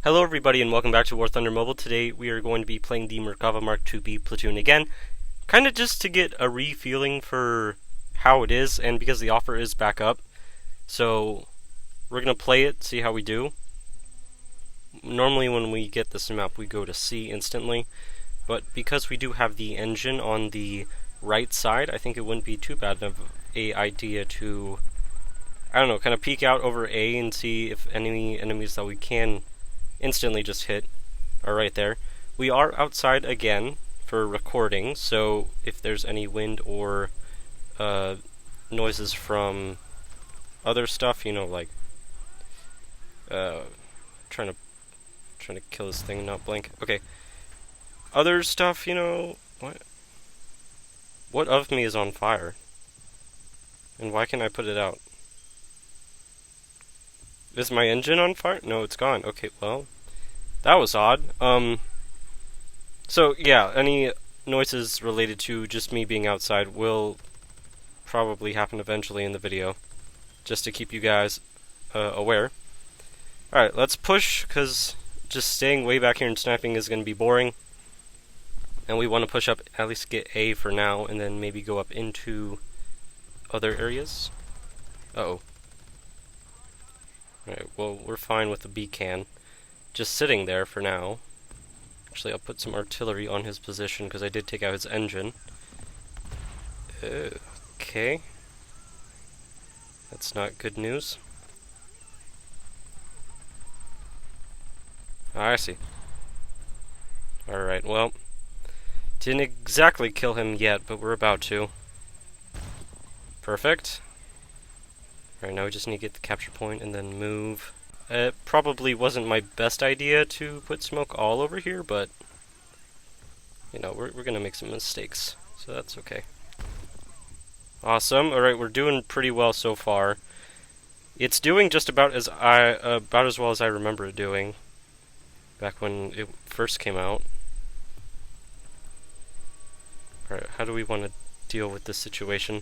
Hello everybody and welcome back to War Thunder Mobile. Today we are going to be playing the Merkava Mk.2B Platoon again. Kind of just to get a re-feeling for how it is, and because the offer is back up. So we're going to play it, see how we do. Normally when we get this map we go to C instantly, but because we do have the engine on the right side, I think it wouldn't be too bad of an idea to, I don't know, kind of peek out over A and see if any enemies that we can instantly just hit are right there. We are outside again for recording, so if there's any wind or noises from other stuff, you know, like trying to kill this thing, not blink. Okay, other stuff, you know, what of me is on fire, and why can't I put it out? Is my engine on fire? No, it's gone. Okay, well, that was odd. So yeah, any noises related to just me being outside will probably happen eventually in the video, just to keep you guys aware. Alright, let's push, because just staying way back here and sniping is going to be boring. And we want to push up, at least get A for now, and then maybe go up into other areas. Uh-oh. Alright, well, we're fine with the B can. Just sitting there for now. Actually, I'll put some artillery on his position, because I did take out his engine. Okay. That's not good news. I see. Alright, well, didn't exactly kill him yet, but we're about to. Perfect. Alright, now we just need to get the capture point and then move. It probably wasn't my best idea to put smoke all over here, but you know, we're gonna make some mistakes, so that's okay. Awesome. Alright, we're doing pretty well so far. It's doing just about as well as I remember it doing back when it first came out. Alright, how do we want to deal with this situation?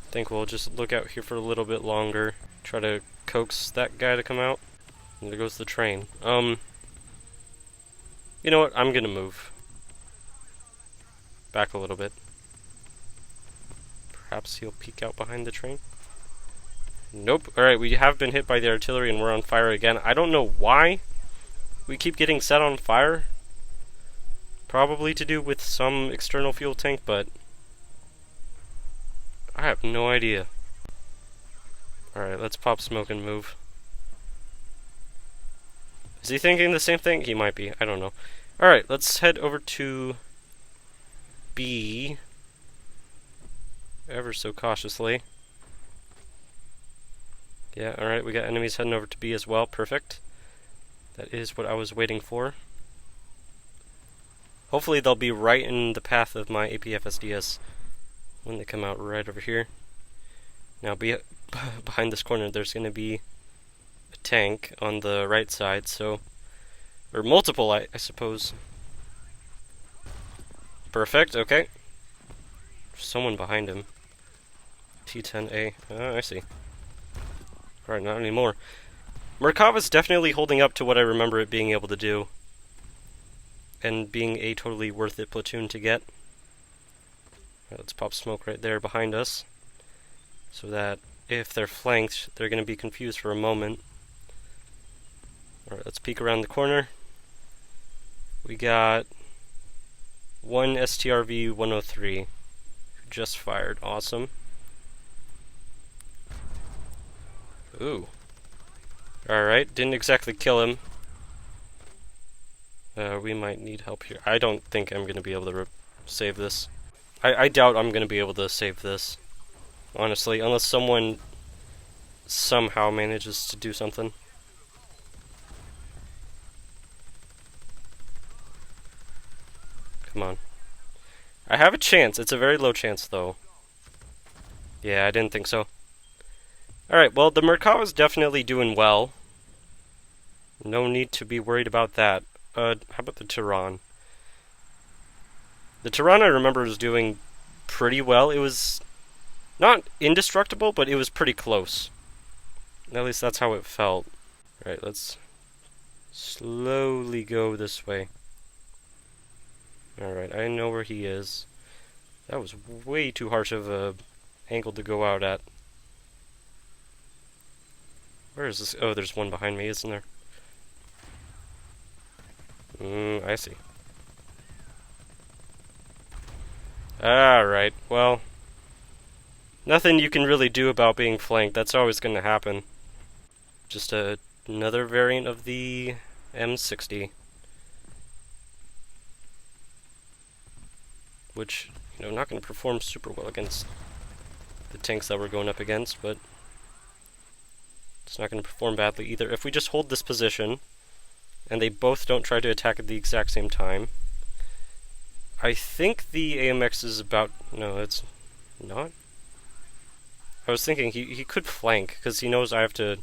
I think we'll just look out here for a little bit longer, try to coax that guy to come out. And there goes the train. You know what? I'm gonna move back a little bit. Perhaps he'll peek out behind the train. Nope. Alright, we have been hit by the artillery and we're on fire again. I don't know why we keep getting set on fire. Probably to do with some external fuel tank, but I have no idea. Alright, let's pop smoke and move. Is he thinking the same thing? He might be. I don't know. Alright, let's head over to B. Ever so cautiously. Yeah, alright, we got enemies heading over to B as well. Perfect. That is what I was waiting for. Hopefully they'll be right in the path of my APFSDS when they come out right over here. Now, behind this corner, there's going to be a tank on the right side, so, or multiple, I suppose. Perfect, okay. There's someone behind him. T10A. Oh, I see. Alright, not anymore. Merkava's definitely holding up to what I remember it being able to do, and being a totally worth it platoon to get. Right, let's pop smoke right there behind us, so that if they're flanked, they're going to be confused for a moment. Alright, let's peek around the corner. We got one STRV 103 who just fired. Awesome. Ooh. Alright, didn't exactly kill him. We might need help here. I don't think I'm going to be able to save this. I doubt I'm going to be able to save this, honestly, unless someone somehow manages to do something. Come on. I have a chance. It's a very low chance, though. Yeah, I didn't think so. Alright, well, the Merkava is definitely doing well. No need to be worried about that. How about the Tehran? The Tehran, I remember, was doing pretty well. It was not indestructible, but it was pretty close. At least that's how it felt. Alright, let's Slowly go this way. Alright, I know where he is. That was way too harsh of a angle to go out at. Where is this? Oh, there's one behind me, isn't there? I see. Alright, well, nothing you can really do about being flanked. That's always going to happen. Just another variant of the M60. Which, not going to perform super well against the tanks that we're going up against, but it's not going to perform badly either. If we just hold this position, and they both don't try to attack at the exact same time, I think the AMX is about... No, it's not. I was thinking he could flank, because he knows I have to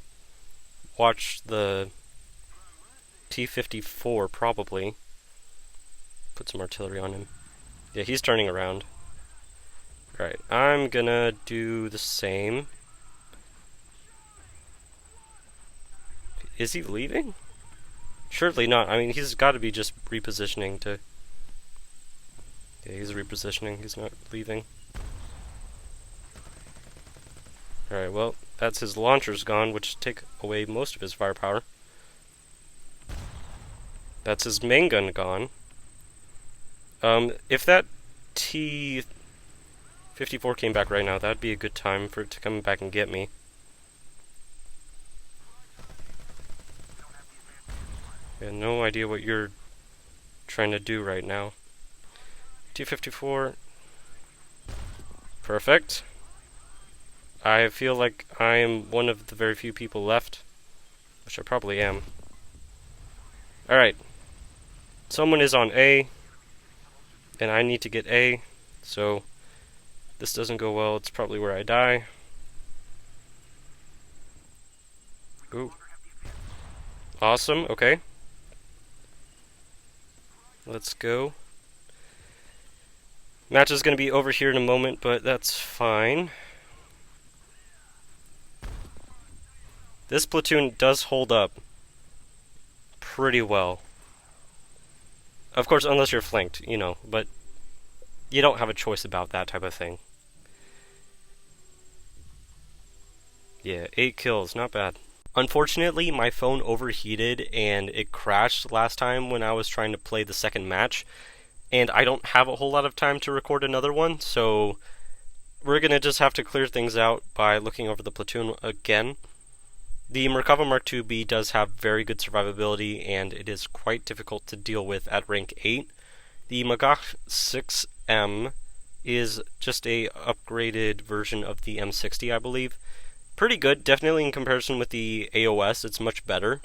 watch the T-54, probably. Put some artillery on him. Yeah, he's turning around. Alright, I'm gonna do the same. Is he leaving? Surely not. I mean, he's got to be just repositioning to... Yeah, he's repositioning. He's not leaving. Alright, well, that's his launchers gone, which take away most of his firepower. That's his main gun gone. If that T-54 came back right now, that'd be a good time for it to come back and get me. I have no idea what you're trying to do right now. T-54. Perfect. I feel like I am one of the very few people left, which I probably am. Alright. Someone is on A, and I need to get A, so this doesn't go well. It's probably where I die. Ooh. Awesome, okay. Let's go. Match is going to be over here in a moment, but that's fine. This platoon does hold up pretty well. Of course, unless you're flanked, but you don't have a choice about that type of thing. Yeah, 8 kills, not bad. Unfortunately, my phone overheated and it crashed last time when I was trying to play the second match, and I don't have a whole lot of time to record another one, so we're gonna just have to clear things out by looking over the platoon again. The Merkava Mk.2B does have very good survivability, and it is quite difficult to deal with at rank 8. The Mk.2B is just a upgraded version of the M60, I believe. Pretty good, definitely in comparison with the AOS, it's much better.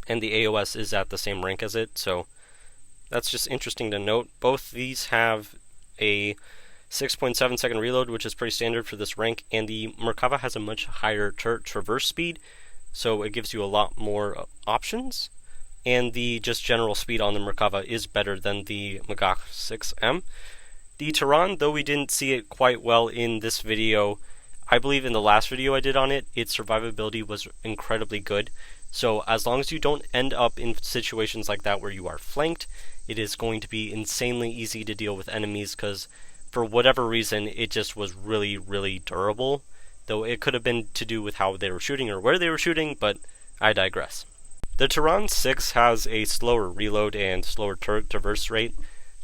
And the AOS is at the same rank as it, so that's just interesting to note. Both these have a 6.7 second reload, which is pretty standard for this rank, and the Merkava has a much higher traverse speed, so it gives you a lot more options, and the just general speed on the Merkava is better than the Mk.2B. The Tehran, though we didn't see it quite well in this video, I believe in the last video I did on it, its survivability was incredibly good, so as long as you don't end up in situations like that where you are flanked, it is going to be insanely easy to deal with enemies, because for whatever reason, it just was really, really durable. Though it could have been to do with how they were shooting or where they were shooting, but I digress. The Tehran 6 has a slower reload and slower traverse rate,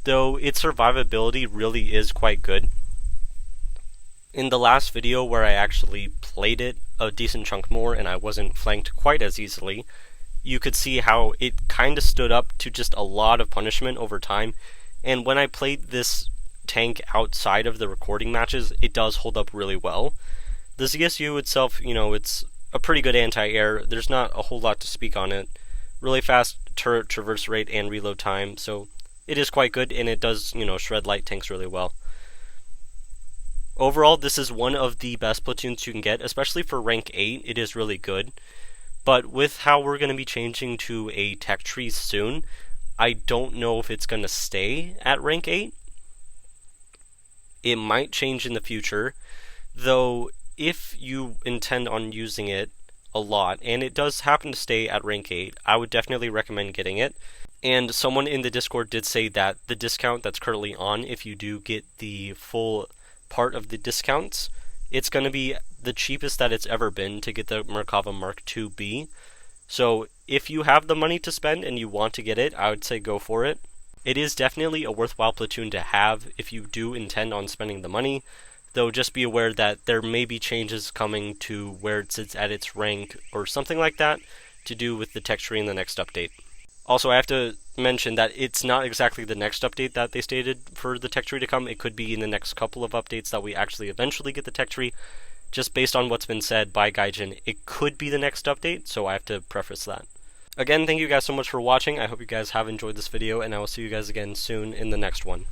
though its survivability really is quite good. In the last video where I actually played it a decent chunk more and I wasn't flanked quite as easily, you could see how it kind of stood up to just a lot of punishment over time, and when I played this tank outside of the recording matches, it does hold up really well. The ZSU itself, it's a pretty good anti-air. There's not a whole lot to speak on it. Really fast turret traverse rate and reload time, so it is quite good, and it does, shred light tanks really well. Overall, this is one of the best platoons you can get, especially for rank 8. It is really good. But with how we're going to be changing to a tech tree soon, I don't know if it's going to stay at rank 8. It might change in the future, though if you intend on using it a lot, and it does happen to stay at rank 8. I would definitely recommend getting it. And someone in the Discord did say that the discount that's currently on, if you do get the full part of the discounts, it's going to be the cheapest that it's ever been to get the Merkava Mk.2B. So if you have the money to spend and you want to get it, I would say go for it. It is definitely a worthwhile platoon to have if you do intend on spending the money, though just be aware that there may be changes coming to where it sits at its rank or something like that to do with the tech tree in the next update. Also, I have to mention that it's not exactly the next update that they stated for the tech tree to come. It could be in the next couple of updates that we actually eventually get the tech tree. Just based on what's been said by Gaijin, it could be the next update, so I have to preface that. Again, thank you guys so much for watching. I hope you guys have enjoyed this video, and I will see you guys again soon in the next one.